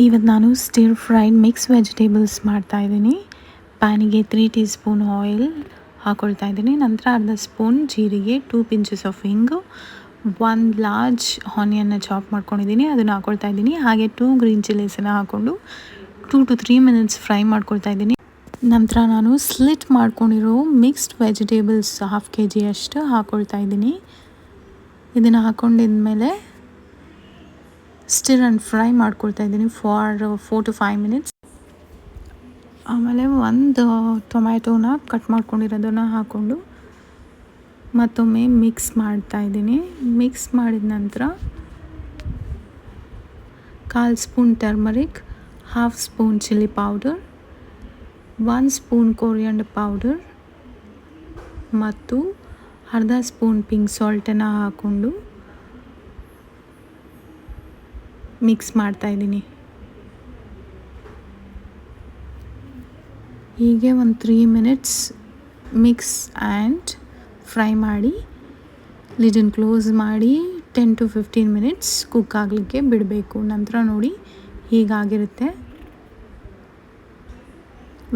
ಇವತ್ತು ನಾನು stir fried mix vegetables ಮಾಡ್ತಾಯಿದ್ದೀನಿ. ಪ್ಯಾನಿಗೆ 3 ಟೀ ಸ್ಪೂನ್ ಆಯಿಲ್ ಹಾಕ್ಕೊಳ್ತಾ ಇದ್ದೀನಿ. ನಂತರ ಅರ್ಧ ಸ್ಪೂನ್ ಜೀರಿಗೆ, 2 ಪಿಂಚಸ್ ಆಫ್ ಹಿಂಗು, 1 ಲಾರ್ಜ್ ಆನಿಯನ್ನ ಚಾಪ್ ಮಾಡ್ಕೊಂಡಿದ್ದೀನಿ, ಅದನ್ನು ಹಾಕ್ಕೊಳ್ತಾ ಇದ್ದೀನಿ. ಹಾಗೆ 2 ಗ್ರೀನ್ ಚಿಲ್ಲೀಸನ್ನು ಹಾಕ್ಕೊಂಡು 2 to 3 ಮಿನಿಟ್ಸ್ ಫ್ರೈ ಮಾಡ್ಕೊಳ್ತಾ ಇದ್ದೀನಿ. ನಂತರ ನಾನು ಸ್ಲಿಟ್ ಮಾಡ್ಕೊಂಡಿರೋ ಮಿಕ್ಸ್ಡ್ ವೆಜಿಟೇಬಲ್ಸ್ 1/2 kg ಅಷ್ಟು ಹಾಕ್ಕೊಳ್ತಾ ಇದ್ದೀನಿ. ಇದನ್ನು ಹಾಕ್ಕೊಂಡಿದ್ಮೇಲೆ ಸ್ಟಿರ್ ಆ್ಯಂಡ್ ಫ್ರೈ ಮಾಡ್ಕೊಳ್ತಾ ಇದ್ದೀನಿ ಫಾರ್ 4 to 5 ಮಿನಿಟ್ಸ್. ಆಮೇಲೆ ಒಂದು ಟೊಮ್ಯಾಟೋನ ಕಟ್ ಮಾಡ್ಕೊಂಡಿರೋದನ್ನು ಹಾಕ್ಕೊಂಡು ಮತ್ತೊಮ್ಮೆ ಮಿಕ್ಸ್ ಮಾಡ್ತಾ ಇದ್ದೀನಿ. ಮಿಕ್ಸ್ ಮಾಡಿದ ನಂತರ 1/4 spoon turmeric, 1/2 spoon chilli powder, 1 spoon coriander powder ಮತ್ತು ಅರ್ಧ ಸ್ಪೂನ್ ಪಿಂಕ್ ಸಾಲ್ಟನ್ನು ಹಾಕ್ಕೊಂಡು ಮಿಕ್ಸ್ ಮಾಡ್ತಾಯಿದ್ದೀನಿ. ಹೀಗೆ ಒಂದು 3 ಮಿನಿಟ್ಸ್ ಮಿಕ್ಸ್ ಆ್ಯಂಡ್ ಫ್ರೈ ಮಾಡಿ ಲಿಡನ್ನು ಕ್ಲೋಸ್ ಮಾಡಿ 10 to 15 ಮಿನಿಟ್ಸ್ ಕುಕ್ ಆಗಲಿಕ್ಕೆ ಬಿಡಬೇಕು. ನಂತರ ನೋಡಿ ಹೀಗಾಗಿರುತ್ತೆ.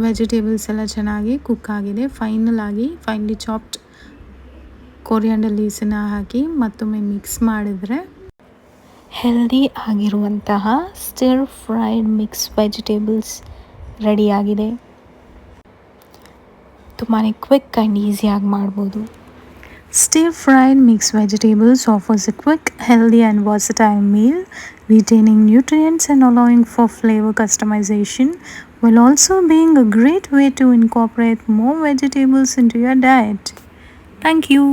ವೆಜಿಟೇಬಲ್ಸ್ ಎಲ್ಲ ಚೆನ್ನಾಗಿ ಕುಕ್ ಆಗಿದೆ. ಫೈನಲಿ ಚಾಪ್ಡ್ ಕೊರಿಯಾಂಡರ್ ಲೀವ್ಸನ್ನು ಹಾಕಿ ಮತ್ತೊಮ್ಮೆ ಮಿಕ್ಸ್ ಮಾಡಿದರೆ ಹೆಲ್ದಿ ಆಗಿರುವಂತಹ ಸ್ಟಿರ್ ಫ್ರೈಡ್ ಮಿಕ್ಸ್ ವೆಜಿಟೇಬಲ್ಸ್ ರೆಡಿಯಾಗಿದೆ. ತುಂಬಾ ಕ್ವಿಕ್ ಆ್ಯಂಡ್ ಈಸಿಯಾಗಿ ಮಾಡ್ಬೋದು. Stir fried mixed vegetables offers a quick, healthy and versatile meal, retaining nutrients and allowing for flavor customization, while also being a great way to incorporate more vegetables into your diet. Thank you.